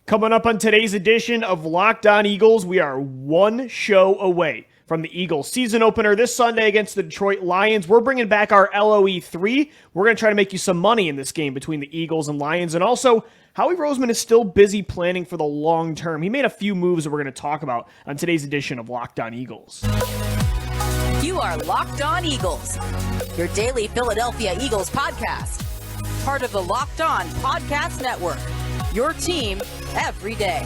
Coming up on today's edition of Locked On Eagles, we are one show away from the Eagles season opener this Sunday against the Detroit Lions. We're bringing back our LOE 3. We're going to try to make you some money in this game between the Eagles and Lions. And also, Howie Roseman is still busy planning for the long term. He made a few moves that we're going to talk about on today's edition of Locked On Eagles. You are Locked On Eagles, your daily Philadelphia Eagles podcast. Part of the Locked On Podcast Network, your team every day.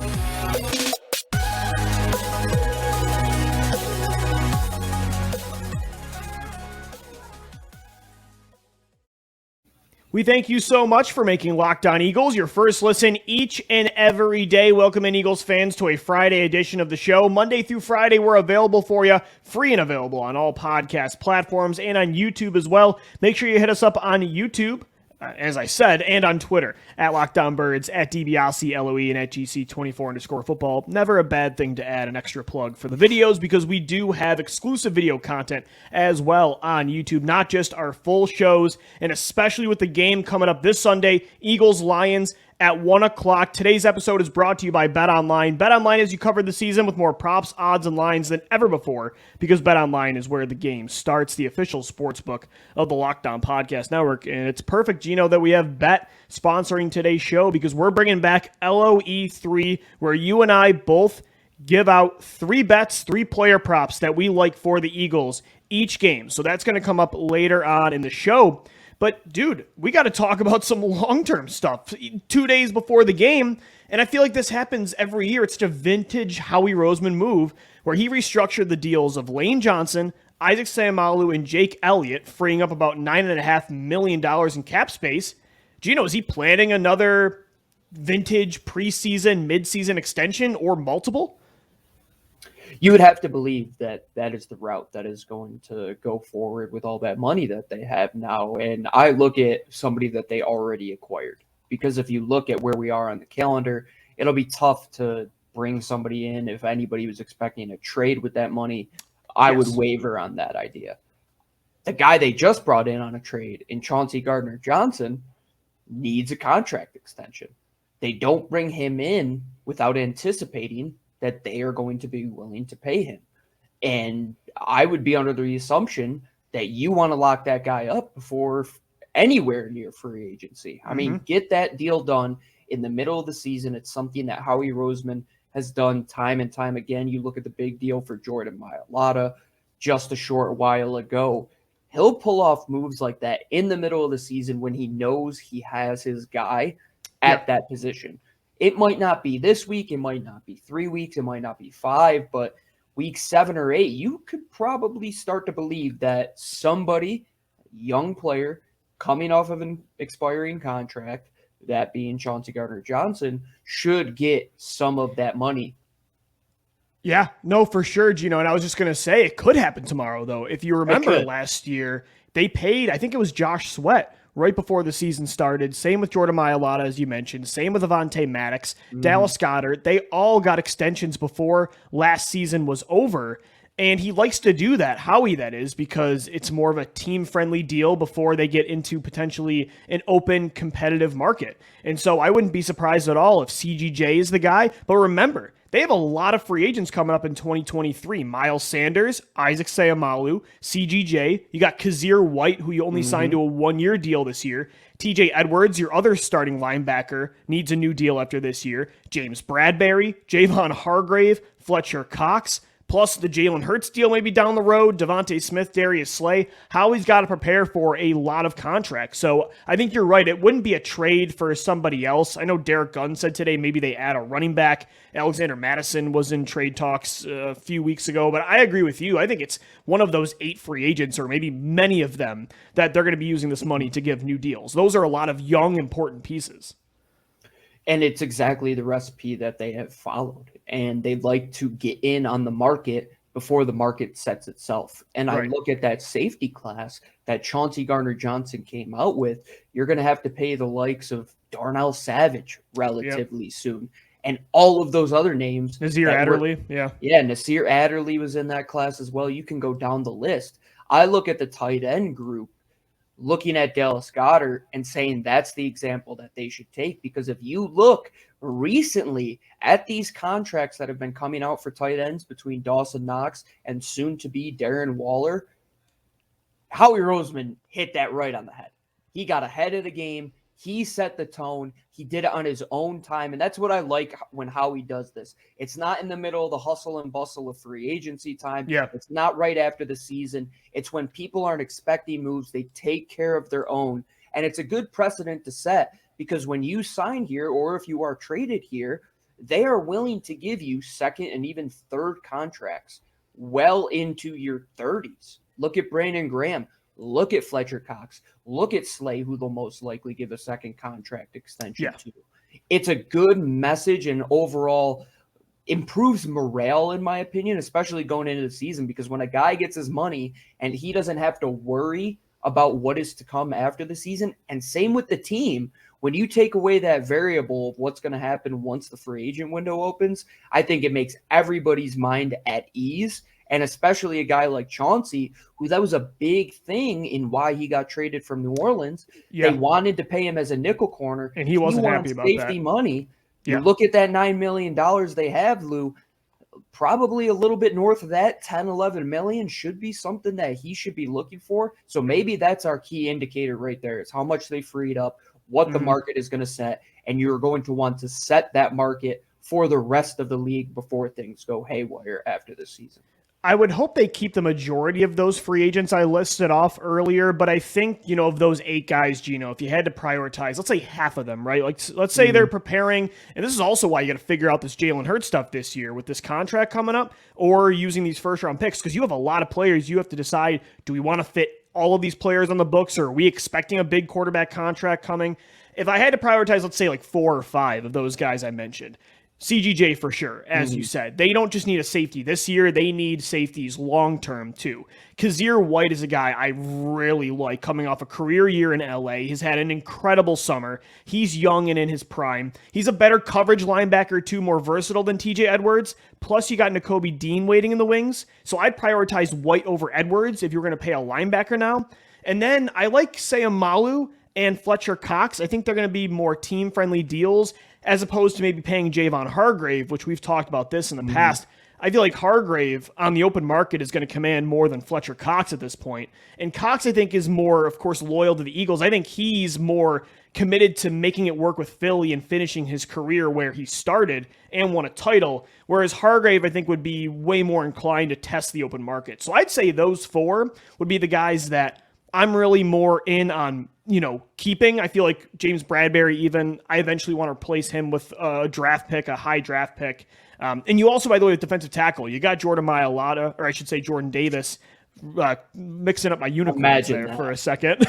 We thank you so much for making Locked On Eagles your first listen each and every day. Welcome in, Eagles fans, to a Friday edition of the show. Monday through Friday, we're available for you, free and available on all podcast platforms and on YouTube as well. Make sure you hit us up on YouTube, as I said, and on Twitter, at LockedOnBirds, at DiBiase, LOE, and at GC24_football. Never a bad thing to add an extra plug for the videos, because we do have exclusive video content as well on YouTube, not just our full shows, and especially with the game coming up this Sunday, Eagles-Lions at 1 o'clock. Today's episode is brought to you by BetOnline. BetOnline has you covered the season with more props, odds, and lines than ever before, because BetOnline is where the game starts, the official sportsbook of the Locked On Podcast Network. And it's perfect, Gino, that we have Bet sponsoring today's show, because we're bringing back LOE 3, where you and I both give out 3 bets, 3 player props that we like for the Eagles each game. So that's going to come up later on in the show. But, dude, we got to talk about some long-term stuff 2 days before the game, and I feel like this happens every year. It's a vintage Howie Roseman move, where he restructured the deals of Lane Johnson, Isaac Seumalo, and Jake Elliott, freeing up about $9.5 million in cap space. Gino, is he planning another vintage preseason, midseason extension, or multiple? You would have to believe that that is the route that is going to go forward with all that money that they have now. And I look at somebody that they already acquired, because if you look at where we are on the calendar, it'll be tough to bring somebody in. If anybody was expecting a trade with that money, I would waver on that idea. The guy they just brought in on a trade in Chauncey Gardner-Johnson needs a contract extension. They don't bring him in without anticipating that they are going to be willing to pay him. And I would be under the assumption that you want to lock that guy up before anywhere near free agency. I mean, get that deal done in the middle of the season. It's something that Howie Roseman has done time and time again. You look at the big deal for Jordan Mailata just a short while ago. He'll pull off moves like that in the middle of the season when he knows he has his guy at that position. It might not be this week, it might not be 3 weeks, it might not be 5, but week 7 or 8, you could probably start to believe that somebody, young player, coming off of an expiring contract, that being Chauncey Gardner-Johnson, should get some of that money. Yeah, no, for sure, Gino. And I was just going to say, it could happen tomorrow, though. If you remember last year, they paid, I think it was Josh Sweat, right before the season started. Same with Jordan Mailata, as you mentioned. Same with Avonte Maddox, Dallas Goedert. They all got extensions before last season was over. And he likes to do that, Howie, that is, because it's more of a team-friendly deal before they get into potentially an open, competitive market. And so I wouldn't be surprised at all if CGJ is the guy. But remember, they have a lot of free agents coming up in 2023. Miles Sanders, Isaac Seumalo, CGJ. You got Kyzir White, who you only signed to a 1-year deal this year. TJ Edwards, your other starting linebacker, needs a new deal after this year. James Bradbury, Javon Hargrave, Fletcher Cox, plus the Jalen Hurts deal maybe down the road, Devontae Smith, Darius Slay. Howie's got to prepare for a lot of contracts. So I think you're right. It wouldn't be a trade for somebody else. I know Derek Gunn said today maybe they add a running back. Alexander Madison was in trade talks a few weeks ago, but I agree with you. I think it's one of those 8 free agents, or maybe many of them, that they're going to be using this money to give new deals. Those are a lot of young, important pieces. And it's exactly the recipe that they have followed. And they'd like to get in on the market before the market sets itself. And I look at that safety class that Chauncey Gardner-Johnson came out with. You're going to have to pay the likes of Darnell Savage relatively soon. And all of those other names. Nasir Adderley, Yeah, Nasir Adderley was in that class as well. You can go down the list. I look at the tight end group looking at Dallas Goedert and saying that's the example that they should take. Because if you look recently at these contracts that have been coming out for tight ends between Dawson Knox and soon to be Darren Waller, Howie Roseman hit that right on the head. He got ahead of the game. He set the tone. He did it on his own time. And that's what I like when Howie does this. It's not in the middle of the hustle and bustle of free agency time. Yeah. It's not right after the season. It's when people aren't expecting moves. They take care of their own. And it's a good precedent to set, because when you sign here, or if you are traded here, they are willing to give you second and even third contracts well into your 30s. Look at Brandon Graham. Look at Fletcher Cox. Look at Slay, who they'll most likely give a second contract extension to. It's a good message and overall improves morale, in my opinion, especially going into the season, because when a guy gets his money and he doesn't have to worry about what is to come after the season, and same with the team, when you take away that variable of what's going to happen once the free agent window opens, I think it makes everybody's mind at ease. And especially a guy like Chauncey, who that was a big thing in why he got traded from New Orleans. Yeah. They wanted to pay him as a nickel corner. And he wasn't happy about safety that. money. Yeah. You look at that $9 million they have, Lou, probably a little bit north of that, 10, 11 million should be something that he should be looking for. So maybe that's our key indicator right there. It's how much they freed up, what the market is going to set, and you're going to want to set that market for the rest of the league before things go haywire after the season. I would hope they keep the majority of those free agents I listed off earlier, but I think, of those 8 guys, Gino, if you had to prioritize, let's say half of them, right? Like, let's say they're preparing, and this is also why you got to figure out this Jalen Hurts stuff this year with this contract coming up, or using these first-round picks, because you have a lot of players. You have to decide, do we want to fit all of these players on the books, or are we expecting a big quarterback contract coming? If I had to prioritize, let's say like 4 or 5 of those guys I mentioned, CGJ for sure, as you said. They don't just need a safety this year, they need safeties long-term too. Kyzir White is a guy I really like, coming off a career year in LA. He's had an incredible summer. He's young and in his prime. He's a better coverage linebacker too, more versatile than TJ Edwards. Plus you got Nakobe Dean waiting in the wings. So I'd prioritize White over Edwards if you're going to pay a linebacker now. And then I like Sayamalu and Fletcher Cox. I think they're going to be more team-friendly deals, as opposed to maybe paying Javon Hargrave, which we've talked about this in the past. I feel like Hargrave on the open market is going to command more than Fletcher Cox at this point. And Cox, I think, is more, of course, loyal to the Eagles. I think he's more committed to making it work with Philly and finishing his career where he started and won a title, whereas Hargrave, I think, would be way more inclined to test the open market. So I'd say those 4 would be the guys that I'm really more in on, keeping. I feel like James Bradbury, even, I eventually want to replace him with a draft pick, a high draft pick. And you also, by the way, with defensive tackle, you got Jordan Mailata, or I should say Jordan Davis, mixing up my unicorns there for a second.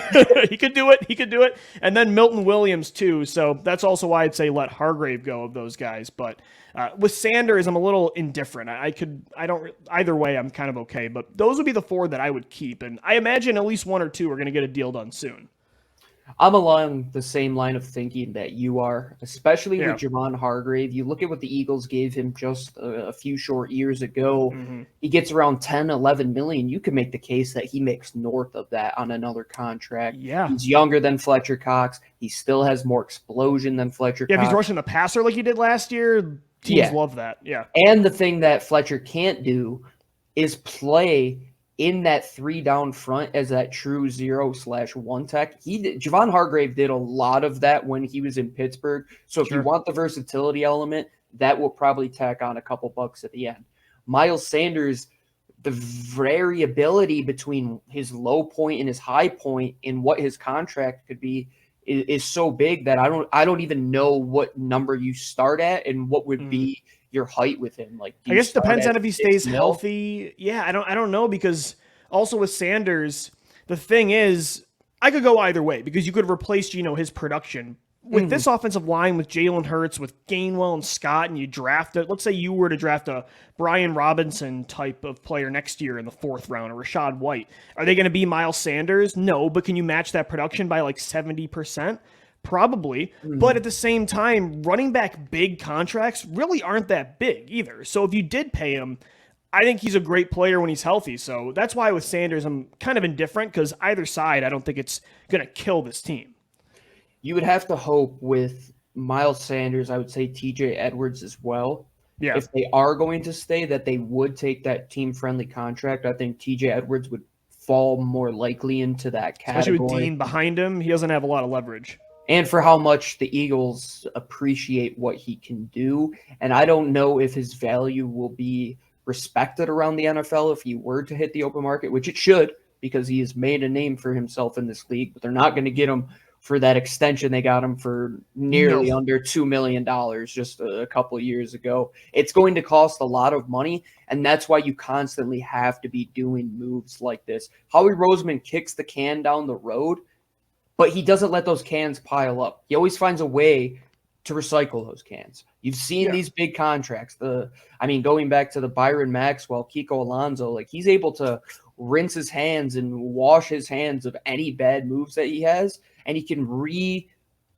He could do it. And then Milton Williams too. So that's also why I'd say let Hargrave go of those guys. But with Sanders, I'm a little indifferent. Either way, I'm kind of okay. But those would be the 4 that I would keep. And I imagine at least 1 or 2 are going to get a deal done soon. I'm along the same line of thinking that you are, especially with Javon Hargrave. You look at what the Eagles gave him just a few short years ago. He gets around 10, 11 million. You can make the case that he makes north of that on another contract. Yeah. He's younger than Fletcher Cox. He still has more explosion than Fletcher Cox. Yeah, if he's rushing the passer like he did last year, teams love that. Yeah. And the thing that Fletcher can't do is play in that 3 down front as that true 0/1 tech. Javon Hargrave did a lot of that when he was in Pittsburgh. So if you want the versatility element, that will probably tack on a couple bucks at the end. Miles Sanders, the variability between his low point and his high point in what his contract could be is so big that I don't even know what number you start at and what would be your height with him. Like, I guess it depends on if he stays healthy. Yeah, I don't know, because also with Sanders, the thing is, I could go either way, because you could replace his production with this offensive line with Jalen Hurts, with Gainwell and Scott, and you draft it. Let's say you were to draft a Brian Robinson type of player next year in the 4th round, or Rashad White. Are they going to be Miles Sanders? No, but can you match that production by like 70%? Probably, but at the same time, running back big contracts really aren't that big either. So if you did pay him, I think he's a great player when he's healthy. So that's why with Sanders, I'm kind of indifferent because either side, I don't think it's going to kill this team. You would have to hope with Miles Sanders, I would say TJ Edwards as well. Yeah. If they are going to stay, that they would take that team-friendly contract. I think TJ Edwards would fall more likely into that category. Especially with Dean behind him, he doesn't have a lot of leverage. And for how much the Eagles appreciate what he can do. And I don't know if his value will be respected around the NFL if he were to hit the open market, which it should, because he has made a name for himself in this league, but they're not going to get him for that extension. They got him for nearly under $2 million just a couple of years ago. It's going to cost a lot of money, and that's why you constantly have to be doing moves like this. Howie Roseman kicks the can down the road, but he doesn't let those cans pile up. He always finds a way to recycle those cans. You've seen these big contracts. Going back to the Byron Maxwell, Kiko Alonso, like he's able to rinse his hands and wash his hands of any bad moves that he has, and he can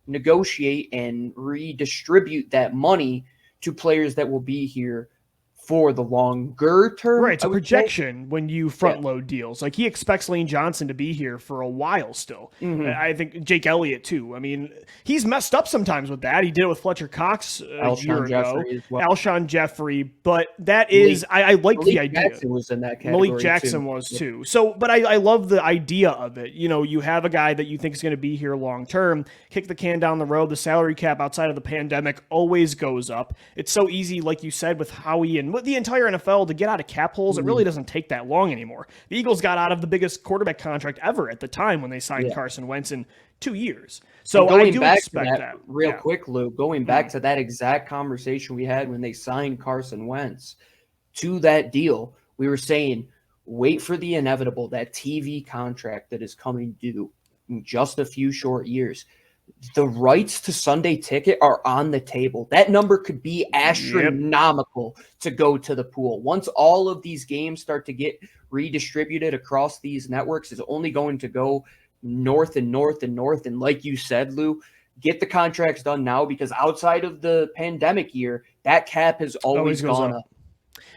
renegotiate and redistribute that money to players that will be here for the longer term. Right, it's a projection when you front load deals. Like he expects Lane Johnson to be here for a while still. Mm-hmm. I think Jake Elliott too. I mean, he's messed up sometimes with that. He did it with Fletcher Cox a year ago. Alshon Jeffrey, but that is I like the idea. Malik Jackson was in that category. Malik Jackson was too. So, but I love the idea of it. You know, you have a guy that you think is going to be here long term, kick the can down the road. The salary cap outside of the pandemic always goes up. It's so easy, like you said, with Howie and with the entire NFL to get out of cap holes. It really doesn't take that long anymore. The Eagles got out of the biggest quarterback contract ever at the time when they signed Carson Wentz in 2 years. So I do expect that. Real quick, Lou, going back to that exact conversation we had when they signed Carson Wentz to that deal, we were saying, wait for the inevitable, that TV contract that is coming due in just a few short years. The rights to Sunday Ticket are on the table. That number could be astronomical to go to the pool. Once all of these games start to get redistributed across these networks, it's only going to go north and north and north. And like you said, Lou, get the contracts done now, because outside of the pandemic year, that cap has always gone up.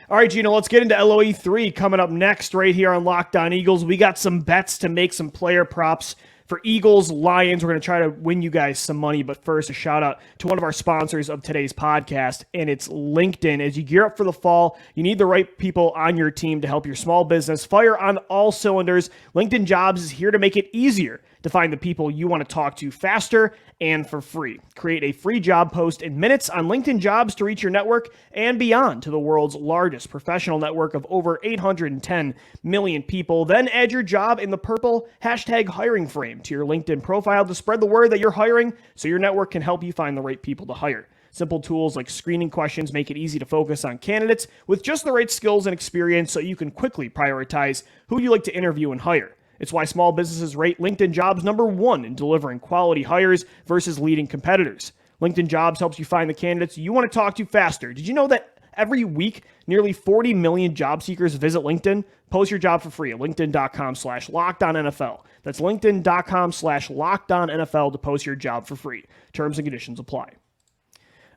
All right, Gino, let's get into LOE 3 coming up next right here on Locked On Eagles. We got some bets to make, some player props for Eagles, Lions. We're going to try to win you guys some money, but first, a shout out to one of our sponsors of today's podcast, and it's LinkedIn. As you gear up for the fall, you need the right people on your team to help your small business fire on all cylinders. LinkedIn Jobs is here to make it easier to find the people you want to talk to faster and for free. Create a free job post in minutes on LinkedIn Jobs to reach your network and beyond to the world's largest professional network of over 810 million people. Then add your job in the purple #hiring frame to your LinkedIn profile to spread the word that you're hiring so your network can help you find the right people to hire. Simple tools like screening questions make it easy to focus on candidates with just the right skills and experience so you can quickly prioritize who you like to interview and hire. It's why small businesses rate LinkedIn Jobs #1 in delivering quality hires versus leading competitors. LinkedIn Jobs helps you find the candidates you want to talk to faster. Did you know that every week, nearly 40 million job seekers visit LinkedIn? Post your job for free at linkedin.com/LockedOnNFL. That's linkedin.com/LockedOnNFL to post your job for free. Terms and conditions apply.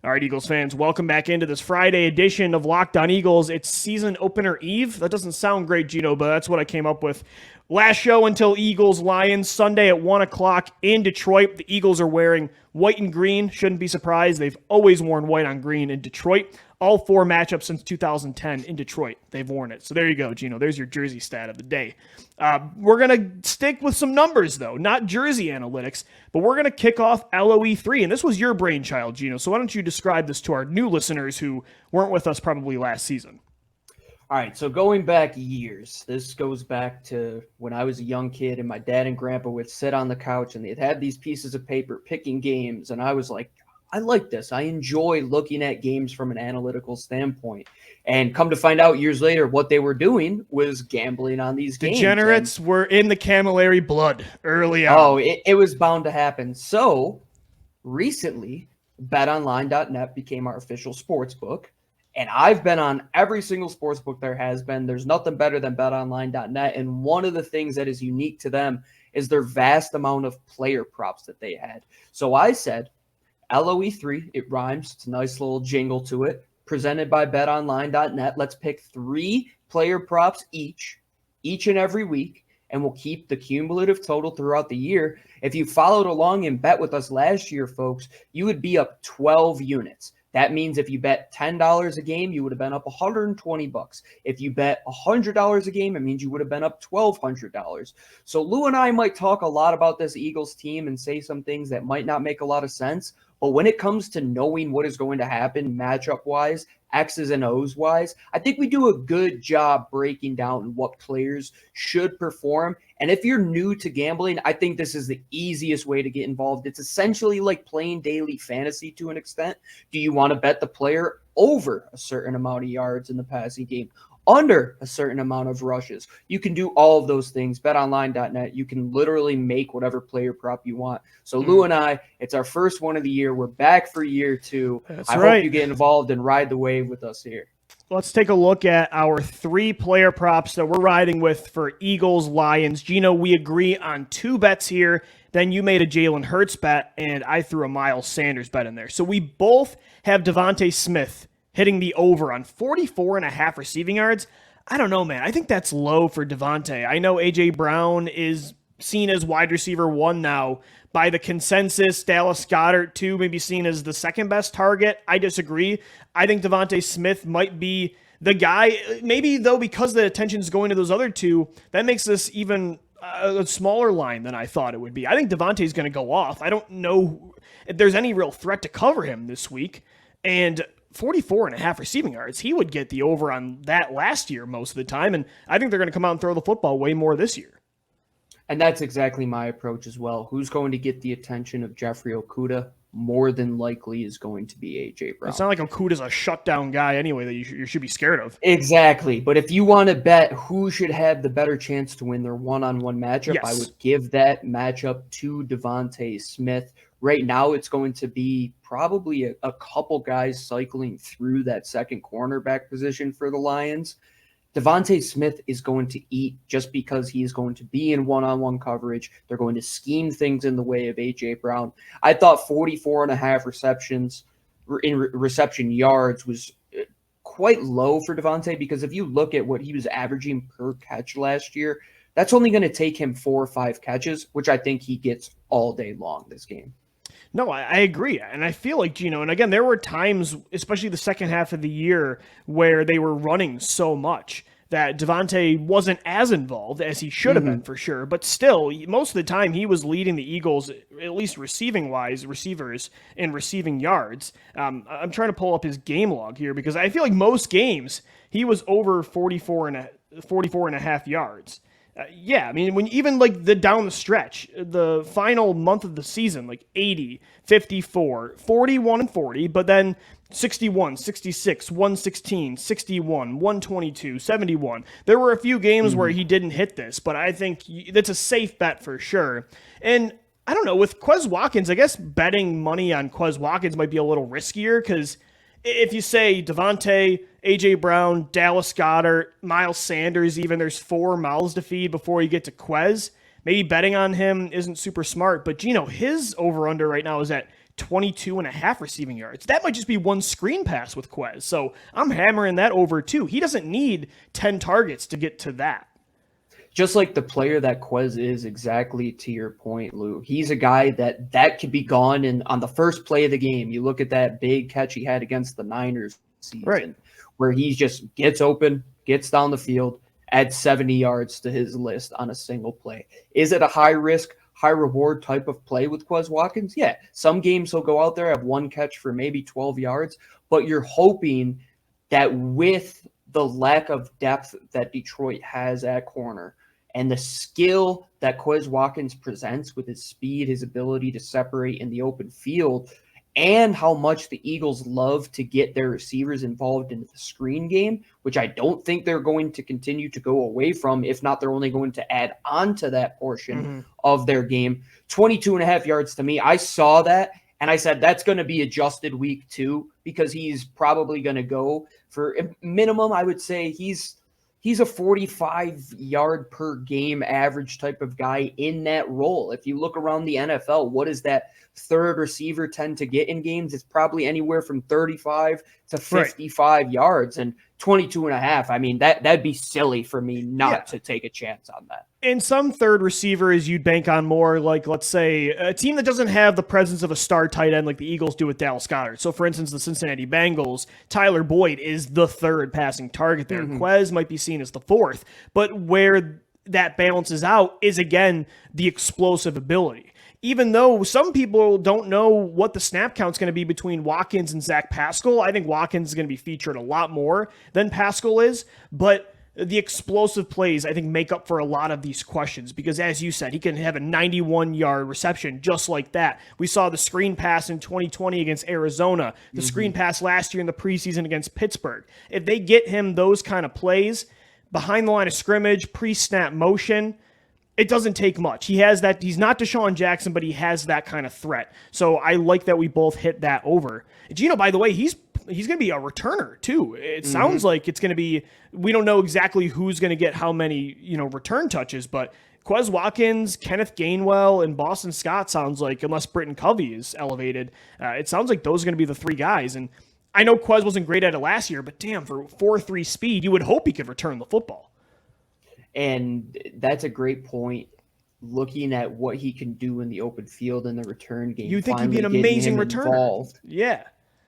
All right, Eagles fans, welcome back into this Friday edition of Locked On Eagles. It's season opener eve. That doesn't sound great, Gino, but that's what I came up with. Last show until Eagles-Lions, Sunday at 1 o'clock in Detroit. The Eagles are wearing white and green. Shouldn't be surprised. They've always worn white on green in Detroit. All 4 matchups since 2010 in Detroit, they've worn it. So there you go, Gino. There's your jersey stat of the day. We're going to stick with some numbers, though, not jersey analytics, but we're going to kick off LOE 3. And this was your brainchild, Gino. So why don't you describe this to our new listeners who weren't with us probably last season? All right, so going back years, this goes back to when I was a young kid and my dad and grandpa would sit on the couch and they'd have these pieces of paper picking games. And I was like, I like this. I enjoy looking at games from an analytical standpoint. And come to find out years later, what they were doing was gambling on these games. Degenerates were in the Camilleri blood early on. Oh, it was bound to happen. So recently, BetOnline.net became our official sports book. And I've been on every single sports book there has been. There's nothing better than BetOnline.net. And one of the things that is unique to them is their vast amount of player props that they had. So I said, LOE3, it rhymes. It's a nice little jingle to it. presented by BetOnline.net. Let's pick 3 player props each and every week, and we'll keep the cumulative total throughout the year. If you followed along and bet with us last year, folks, you would be up 12 units. That means if you bet $10 a game, you would have been up $120. If you bet $100 a game, it means you would have been up $1,200. So Lou and I might talk a lot about this Eagles team and say some things that might not make a lot of sense. But when it comes to knowing what is going to happen matchup-wise, X's and O's wise, I think we do a good job breaking down what players should perform. And if you're new to gambling, I think this is the easiest way to get involved. It's essentially like playing daily fantasy to an extent. Do you want to bet the player over a certain amount of yards in the passing game, under a certain amount of rushes? You can do all of those things. BetOnline.net. You can literally make whatever player prop you want. So Lou and I, it's our first one of the year. We're back for year 2. I hope you get involved and ride the wave with us here. Let's take a look at our 3 player props that we're riding with for Eagles, Lions. Gino, we agree on 2 bets here. Then you made a Jalen Hurts bet, and I threw a Miles Sanders bet in there. So we both have DeVonta Smith hitting the over on 44.5 receiving yards. I don't know, man. I think that's low for DeVonta. I know A.J. Brown is seen as wide receiver 1 now. By the consensus, Dallas Goedert 2 maybe seen as the second best target. I disagree. I think DeVonta Smith might be the guy. Maybe, though, because the attention's going to those other 2, that makes this even a smaller line than I thought it would be. I think DeVonta's going to go off. I don't know if there's any real threat to cover him this week. And 44.5 receiving yards, he would get the over on that last year most of the time. And I think they're going to come out and throw the football way more this year. And that's exactly my approach as well. Who's going to get the attention of Jeffrey Okudah? More than likely is going to be A.J. Brown. It's not like Okudah's a shutdown guy anyway that you should be scared of. Exactly. But if you want to bet who should have the better chance to win their one-on-one matchup, Yes. I would give that matchup to DeVonta Smith. Right now, it's going to be probably a couple guys cycling through that second cornerback position for the Lions. DeVonta Smith is going to eat just because he is going to be in one-on-one coverage. They're going to scheme things in the way of A.J. Brown. I thought 44.5 receptions in reception yards was quite low for DeVonta, because if you look at what he was averaging per catch last year, that's only going to take him 4 or 5 catches, which I think he gets all day long this game. No, I agree. And I feel like, Gino, and again, there were times, especially the second half of the year, where they were running so much that DeVonta wasn't as involved as he should have been for sure. But still, most of the time, he was leading the Eagles, at least receiving-wise, receivers in receiving yards. I'm trying to pull up his game log here because I feel like most games, he was over 44.5 yards. Yeah, I mean, when even like the down the stretch, the final month of the season, like 80, 54, 41 and 40, but then 61, 66, 116, 61, 122, 71. There were a few games where he didn't hit this, but I think that's a safe bet for sure. And I don't know, with Quez Watkins, I guess betting money on Quez Watkins might be a little riskier because if you say DeVonta, A.J. Brown, Dallas Goedert, Miles Sanders, even there's 4 mouths to feed before you get to Quez, maybe betting on him isn't super smart. But, Gino, his over-under right now is at 22.5 receiving yards. That might just be one screen pass with Quez. So I'm hammering that over, too. He doesn't need 10 targets to get to that. Just like the player that Quez is, exactly to your point, Lou. He's a guy that could be gone in on the first play of the game. You look at that big catch he had against the Niners season, where he just gets open, gets down the field, adds 70 yards to his list on a single play. Is it a high risk, high reward type of play with Quez Watkins? Yeah. Some games he'll go out there, have one catch for maybe 12 yards, but you're hoping that with the lack of depth that Detroit has at corner, and the skill that Quez Watkins presents with his speed, his ability to separate in the open field, and how much the Eagles love to get their receivers involved in the screen game, which I don't think they're going to continue to go away from. If not, they're only going to add on to that portion of their game. 22.5 yards to me, I saw that, and I said that's going to be adjusted week 2 because he's probably going to go for a minimum. I would say he's a 45-yard per game average type of guy in that role. If you look around the NFL, what does that third receiver tend to get in games? It's probably anywhere from 35 to 55 yards and 22 and a half. I mean, that'd be silly for me not to take a chance on that. And some third receivers you'd bank on more, like, let's say, a team that doesn't have the presence of a star tight end like the Eagles do with Dallas Goedert. So, for instance, the Cincinnati Bengals, Tyler Boyd is the third passing target there. Quez might be seen as the fourth. But where that balances out is, again, the explosive ability. Even though some people don't know what the snap count's going to be between Watkins and Zach Pascal, I think Watkins is going to be featured a lot more than Pascal is. But the explosive plays, I think, make up for a lot of these questions because, as you said, he can have a 91-yard reception just like that. We saw the screen pass in 2020 against Arizona, the screen pass last year in the preseason against Pittsburgh. If they get him those kind of plays behind the line of scrimmage, pre-snap motion, it doesn't take much. He has that. He's not Deshaun Jackson, but he has that kind of threat. So I like that we both hit that over. Gino, by the way, he's going to be a returner too. It sounds like it's going to be, we don't know exactly who's going to get how many, return touches, but Quez Watkins, Kenneth Gainwell, and Boston Scott sounds like, unless Britton Covey is elevated, it sounds like those are going to be the three guys. And I know Quez wasn't great at it last year, but damn, for 4.3 speed, you would hope he could return the football. And that's a great point. Looking at what he can do in the open field in the return game. You think he'd be an amazing returner. Involved. Yeah.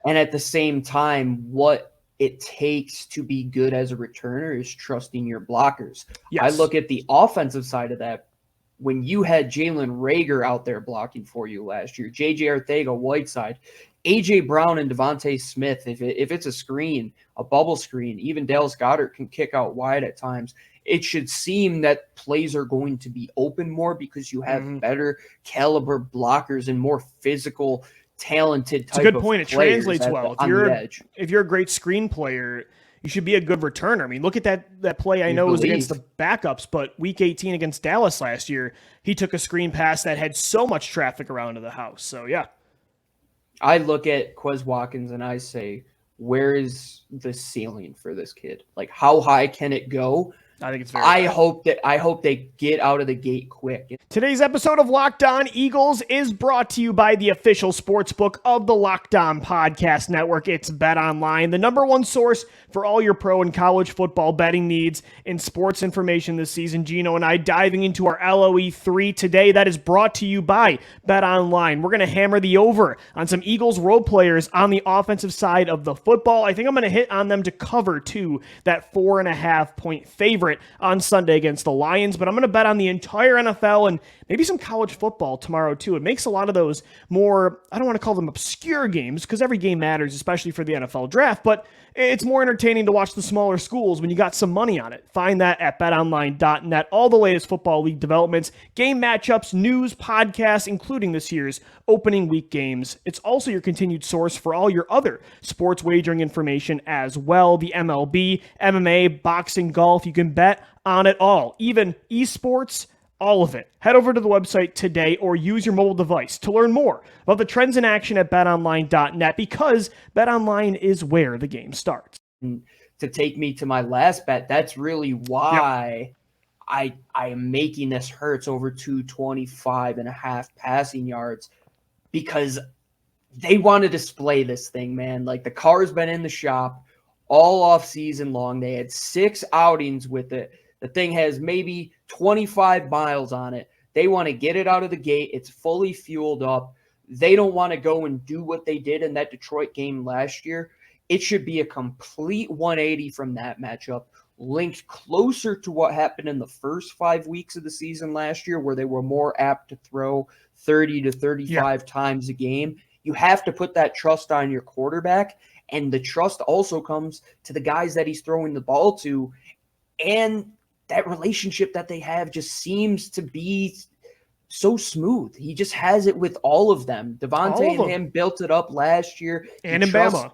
And at the same time, what it takes to be good as a returner is trusting your blockers. Yes. I look at the offensive side of that. When you had Jalen Reagor out there blocking for you last year, J.J. Arcega-Whiteside, A.J. Brown and DeVonta Smith, if it's a screen, a bubble screen, even Dallas Goedert can kick out wide at times. It should seem that plays are going to be open more because you have better caliber blockers and more physical, talented type of players. It's a good point. It translates well. If you're a great screen player, you should be a good returner. I mean, look at that play. I know it was against the backups, but week 18 against Dallas last year, he took a screen pass that had so much traffic around to the house. So, yeah. I look at Quez Watkins and I say, where is the ceiling for this kid? Like, how high can it go? I think it's very I hope they get out of the gate quick. Today's episode of Locked On Eagles is brought to you by the official sportsbook of the Locked On Podcast Network. It's BetOnline, the number one source for all your pro and college football betting needs and sports information this season. Gino and I diving into our LOE 3 today. That is brought to you by BetOnline. We're going to hammer the over on some Eagles role players on the offensive side of the football. I think I'm going to hit on them to cover too, that 4.5 point favorite on Sunday against the Lions, but I'm going to bet on the entire NFL and maybe some college football tomorrow too. It makes a lot of those more, I don't want to call them obscure games because every game matters, especially for the NFL draft, but it's more entertaining to watch the smaller schools when you got some money on it. Find that at betonline.net. All the latest football league developments, game matchups, news, podcasts, including this year's opening week games. It's also your continued source for all your other sports wagering information as well. The MLB, MMA, boxing, golf, you can bet on it all. Even esports, all of it. Head over to the website today or use your mobile device to learn more about the trends in action at betonline.net because BetOnline is where the game starts. To take me to my last bet, that's really why I am making this Hurts over 225.5 passing yards because they want to display this thing, man. Like the car's been in the shop all off season long. They had 6 outings with it. The thing has maybe 25 miles on it. They want to get it out of the gate. It's fully fueled up. They don't want to go and do what they did in that Detroit game last year. It should be a complete 180 from that matchup, linked closer to what happened in the first 5 weeks of the season last year, where they were more apt to throw 30 to 35 times a game. You have to put that trust on your quarterback, and the trust also comes to the guys that he's throwing the ball to, and that relationship that they have just seems to be so smooth. He just has it with all of them. DeVonta and him built it up last year. And in Bama.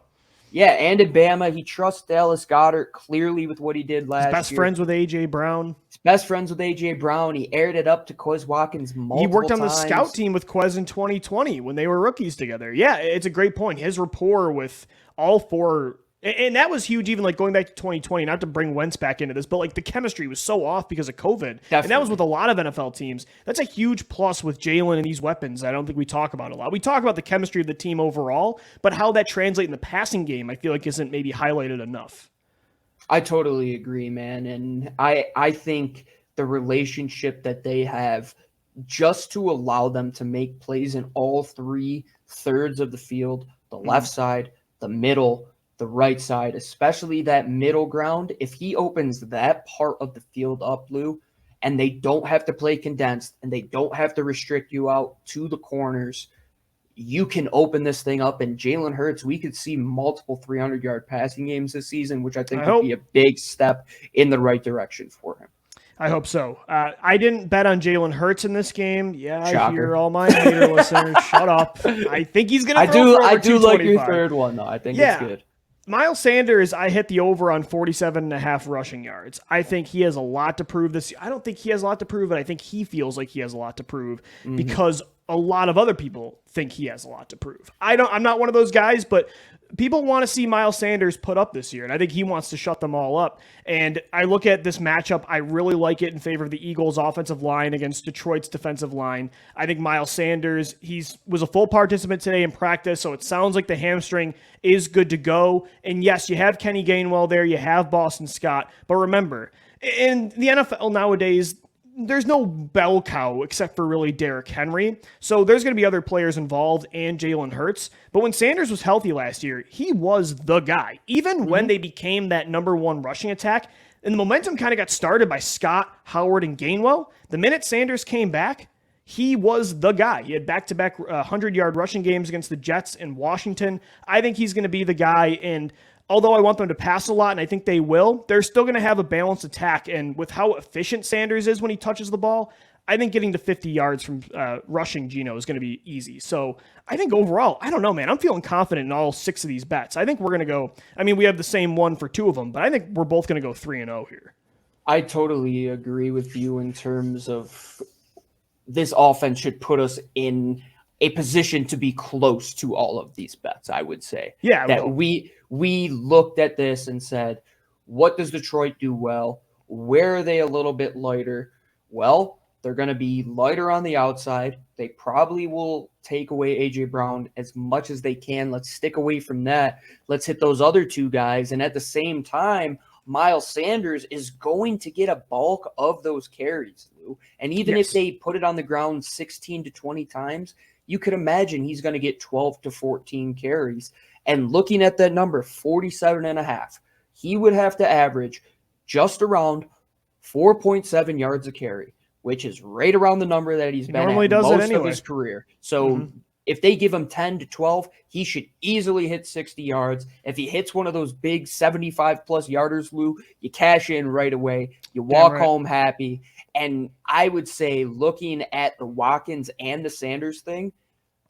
Yeah, and in Bama. He trusts Dallas Goedert clearly with what he did last year. Best friends with A.J. Brown. He's best friends with A.J. Brown. He aired it up to Quez Watkins multiple times. He worked on the scout team with Quez in 2020 when they were rookies together. Yeah, it's a great point. His rapport with all 4 And that was huge, even like going back to 2020, not to bring Wentz back into this, but like the chemistry was so off because of COVID. Definitely. And that was with a lot of NFL teams. That's a huge plus with Jalen and these weapons I don't think we talk about a lot. We talk about the chemistry of the team overall, but how that translates in the passing game, I feel like isn't maybe highlighted enough. I totally agree, man. And I think the relationship that they have just to allow them to make plays in all 3/3 of the field, the left side, the middle, the right side, especially that middle ground, if he opens that part of the field up, Lou, and they don't have to play condensed and they don't have to restrict you out to the corners, you can open this thing up. And Jalen Hurts, we could see multiple 300-yard passing games this season, which I think would be a big step in the right direction for him. I hope so. I didn't bet on Jalen Hurts in this game. Yeah, Shocker. I hear all my hater listeners. Shut up. I think he's going to throw for over I do like your 225. third one, though. I think it's good. Miles Sanders, I hit the over on 47.5 rushing yards. I think he has a lot to prove this year. I don't think he has a lot to prove, but I think he feels like he has a lot to prove because a lot of other people think he has a lot to prove. I'm not one of those guys, but people want to see Miles Sanders put up this year, and I think he wants to shut them all up. And I look at this matchup, I really like it in favor of the Eagles' offensive line against Detroit's defensive line. I think Miles Sanders, was a full participant today in practice, so it sounds like the hamstring is good to go. And yes, you have Kenny Gainwell there, you have Boston Scott, but remember, in the NFL nowadays, there's no bell cow except for really Derrick Henry. So there's going to be other players involved and Jalen Hurts. But when Sanders was healthy last year, he was the guy. Even when they became that number one rushing attack, and the momentum kind of got started by Scott, Howard, and Gainwell. The minute Sanders came back, he was the guy. He had back-to-back 100-yard rushing games against the Jets and Washington. I think he's going to be the guy, and although I want them to pass a lot, and I think they will, they're still going to have a balanced attack. And with how efficient Sanders is when he touches the ball, I think getting to 50 yards from rushing Gino is going to be easy. So I think overall, I don't know, man. I'm feeling confident in all 6 of these bets. I think we're going to go, we have the same one for 2 of them, but I think we're both going to go 3-0 here. I totally agree with you in terms of this offense should put us in a position to be close to all of these bets, I would say. Yeah. That we looked at this and said, what does Detroit do well? Where are they a little bit lighter? Well, they're going to be lighter on the outside. They probably will take away A.J. Brown as much as they can. Let's stick away from that. Let's hit those other 2 guys. And at the same time, Miles Sanders is going to get a bulk of those carries, Lou. And even if they put it on the ground 16 to 20 times, you could imagine he's going to get 12 to 14 carries. And looking at that number, 47.5, he would have to average just around 4.7 yards a carry, which is right around the number that he's been normally at does most it anyway. of his career. So if they give him 10 to 12, he should easily hit 60 yards. If he hits one of those big 75-plus yarders, Lou, you cash in right away. You walk home happy. And I would say, looking at the Watkins and the Sanders thing,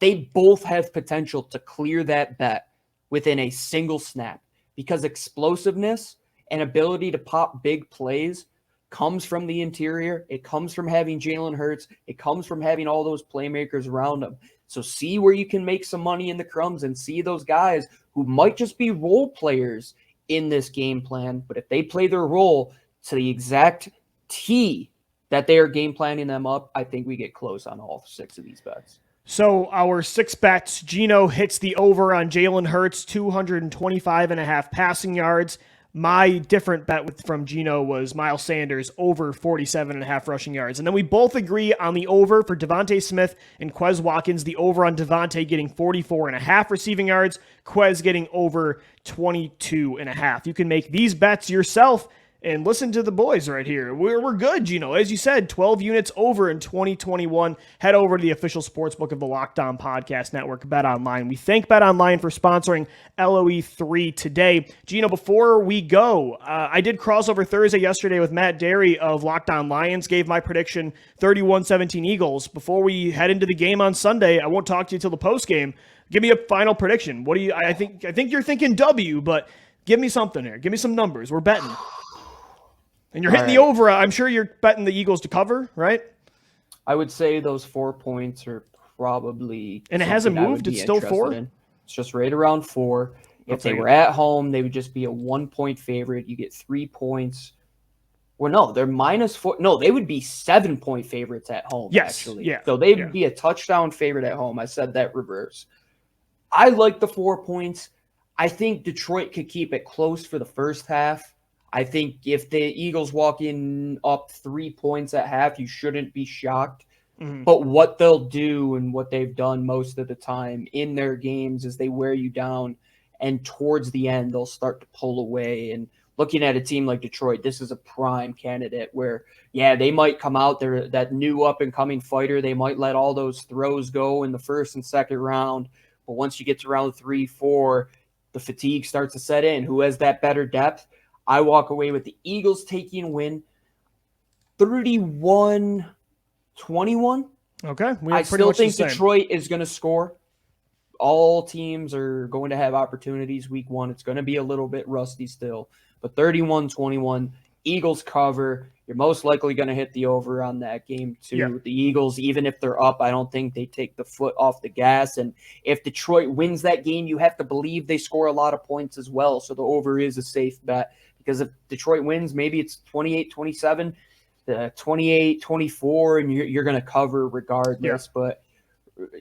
they both have potential to clear that bet within a single snap, because explosiveness and ability to pop big plays comes from the interior. It comes from having Jalen Hurts. It comes from having all those playmakers around him. So see where you can make some money in the crumbs and see those guys who might just be role players in this game plan. But if they play their role to the exact T that they are game planning them up, I think we get close on all 6 of these bets. So our 6 bets, Gino hits the over on Jalen Hurts, 225.5 passing yards. My different bet from Gino was Miles Sanders over 47.5 rushing yards. And then we both agree on the over for DeVonta Smith and Quez Watkins, the over on DeVonta getting 44.5 receiving yards, Quez getting over 22.5. You can make these bets yourself and listen to the boys right here. We're good, Gino. As you said, 12 units over in 2021. Head over to the official sportsbook of the Locked On Podcast Network, BetOnline. We thank BetOnline for sponsoring LOE3 today. Gino, before we go, I did crossover Thursday yesterday with Matt Derry of Locked On Lions, gave my prediction 31-17 Eagles. Before we head into the game on Sunday, I won't talk to you till the postgame. Give me a final prediction. What do you? I think you're thinking W, but give me something here. Give me some numbers. We're betting. And you're hitting the over. I'm sure you're betting the Eagles to cover, right? I would say those 4 points are probably. And it hasn't moved. It's still 4. It's just right around 4. If they were at home, they would just be a 1-point favorite. You get 3 points. Well, no, they're -4. No, they would be 7-point favorites at home. Yes. Actually. Yeah. So they would be a touchdown favorite at home. I said that reverse. I like the 4 points. I think Detroit could keep it close for the first half. I think if the Eagles walk in up 3 points at half, you shouldn't be shocked. Mm-hmm. But what they'll do and what they've done most of the time in their games is they wear you down, and towards the end, they'll start to pull away. And looking at a team like Detroit, this is a prime candidate where, yeah, they might come out there, that new up-and-coming fighter. They might let all those throws go in the first and second round. But once you get to round 3, 4, the fatigue starts to set in. Who has that better depth? I walk away with the Eagles taking a win 31-21. Okay. I still think Detroit is going to score. All teams are going to have opportunities week 1. It's going to be a little bit rusty still. But 31-21, Eagles cover. You're most likely going to hit the over on that game too. Yeah. The Eagles, even if they're up, I don't think they take the foot off the gas. And if Detroit wins that game, you have to believe they score a lot of points as well. So the over is a safe bet, because if Detroit wins, maybe it's 28-27, 28-24, and you're going to cover regardless. Yeah. But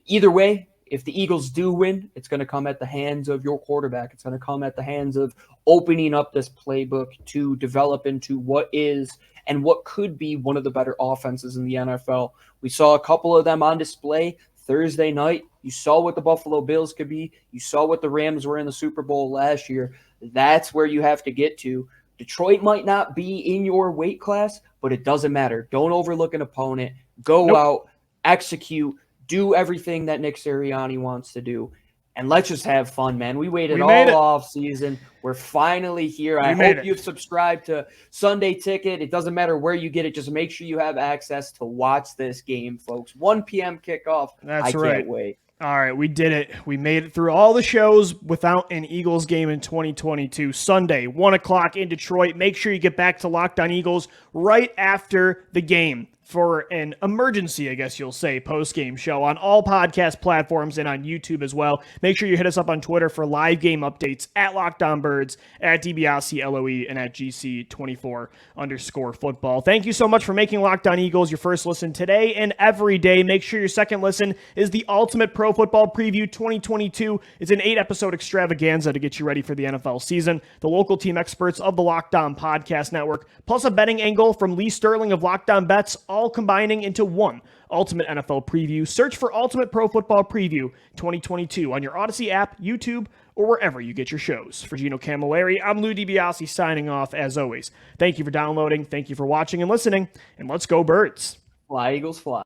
either way, if the Eagles do win, it's going to come at the hands of your quarterback. It's going to come at the hands of opening up this playbook to develop into what is and what could be one of the better offenses in the NFL. We saw a couple of them on display Thursday night. You saw what the Buffalo Bills could be. You saw what the Rams were in the Super Bowl last year. That's where you have to get to. Detroit might not be in your weight class, but it doesn't matter. Don't overlook an opponent. Go out, execute, do everything that Nick Sirianni wants to do, and let's just have fun, man. We waited all off season. We're finally here. I hope you've subscribed to Sunday Ticket. It doesn't matter where you get it. Just make sure you have access to watch this game, folks. 1 p.m. kickoff. That's right. I can't wait. All right, we did it. We made it through all the shows without an Eagles game in 2022. Sunday, 1 o'clock in Detroit. Make sure you get back to Locked On Eagles right after the game for an emergency, I guess you'll say, post-game show on all podcast platforms and on YouTube as well. Make sure you hit us up on Twitter for live game updates at Locked On Birds, at DiBiase LOE, and at GC24_football. Thank you so much for making Locked On Eagles your first listen today and every day. Make sure your second listen is the Ultimate Pro Football Preview 2022. It's an 8-episode extravaganza to get you ready for the NFL season. The local team experts of the Locked On Podcast Network, plus a betting angle from Lee Sterling of Locked On Bets, all combining into one Ultimate NFL Preview. Search for Ultimate Pro Football Preview 2022 on your Odyssey app, YouTube, or wherever you get your shows. For Gino Camilleri, I'm Lou DiBiase signing off as always. Thank you for downloading, thank you for watching and listening, and let's go Birds. Fly, Eagles, fly.